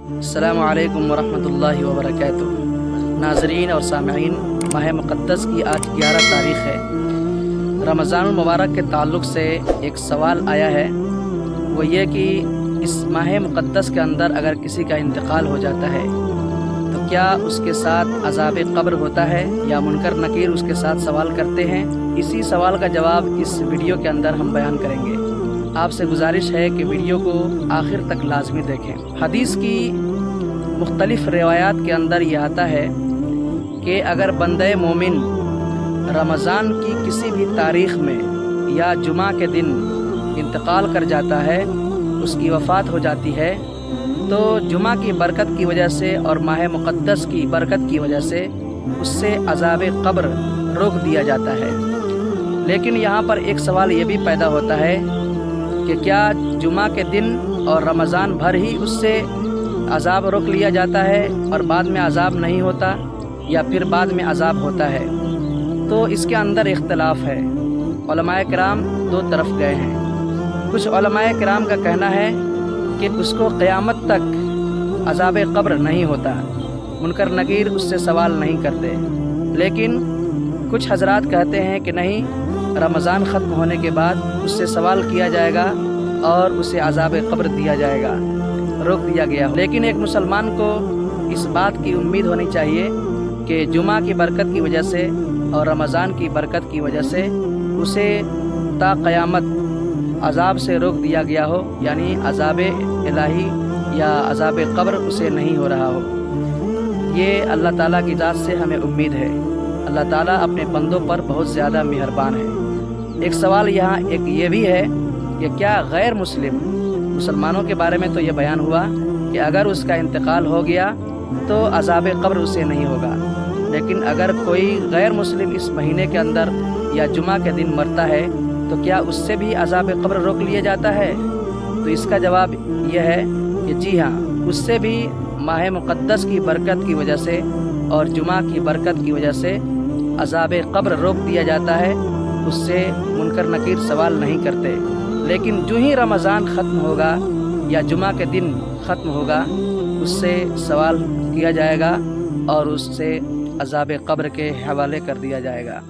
السلام علیکم ورحمۃ اللہ وبرکاتہ۔ ناظرین اور سامعین، ماہ مقدس کی آج 11 تاریخ ہے۔ رمضان المبارک کے تعلق سے ایک سوال آیا ہے، وہ یہ کہ اس ماہ مقدس کے اندر اگر کسی کا انتقال ہو جاتا ہے تو کیا اس کے ساتھ عذاب قبر ہوتا ہے یا منکر نکیر اس کے ساتھ سوال کرتے ہیں؟ اسی سوال کا جواب اس ویڈیو کے اندر ہم بیان کریں گے۔ آپ سے گزارش ہے کہ ویڈیو کو آخر تک لازمی دیکھیں۔ حدیث کی مختلف روایات کے اندر یہ آتا ہے کہ اگر بندہ مومن رمضان کی کسی بھی تاریخ میں یا جمعہ کے دن انتقال کر جاتا ہے، اس کی وفات ہو جاتی ہے، تو جمعہ کی برکت کی وجہ سے اور ماہ مقدس کی برکت کی وجہ سے اس سے عذاب قبر روک دیا جاتا ہے۔ لیکن یہاں پر ایک سوال یہ بھی پیدا ہوتا ہے کہ کیا جمعہ کے دن اور رمضان بھر ہی اس سے عذاب روک لیا جاتا ہے اور بعد میں عذاب نہیں ہوتا، یا پھر بعد میں عذاب ہوتا ہے؟ تو اس کے اندر اختلاف ہے۔ علماء کرام دو طرف گئے ہیں۔ کچھ علماء کرام کا کہنا ہے کہ اس کو قیامت تک عذاب قبر نہیں ہوتا، منکر نکیر اس سے سوال نہیں کرتے۔ لیکن کچھ حضرات کہتے ہیں کہ نہیں، رمضان ختم ہونے کے بعد اس سے سوال کیا جائے گا اور اسے عذاب قبر دیا جائے گا، روک دیا گیا۔ لیکن ایک مسلمان کو اس بات کی امید ہونی چاہیے کہ جمعہ کی برکت کی وجہ سے اور رمضان کی برکت کی وجہ سے اسے تا قیامت عذاب سے روک دیا گیا ہو، یعنی عذاب الہی یا عذاب قبر اسے نہیں ہو رہا ہو۔ یہ اللہ تعالیٰ کی ذات سے ہمیں امید ہے۔ اللہ تعالیٰ اپنے بندوں پر بہت زیادہ مہربان ہے۔ ایک سوال یہاں ایک یہ بھی ہے کہ کیا غیر مسلمانوں کے بارے میں تو یہ بیان ہوا کہ اگر اس کا انتقال ہو گیا تو عذاب قبر اسے نہیں ہوگا، لیکن اگر کوئی غیر مسلم اس مہینے کے اندر یا جمعہ کے دن مرتا ہے تو کیا اس سے بھی عذاب قبر روک لیا جاتا ہے؟ تو اس کا جواب یہ ہے کہ جی ہاں، اس سے بھی ماہ مقدس کی برکت کی وجہ سے اور جمعہ کی برکت کی وجہ سے عذاب قبر روک دیا جاتا ہے، اس سے منکر نکیر سوال نہیں کرتے۔ لیکن جو ہی رمضان ختم ہوگا یا جمعہ کے دن ختم ہوگا، اس سے سوال کیا جائے گا اور اس سے عذاب قبر کے حوالے کر دیا جائے گا۔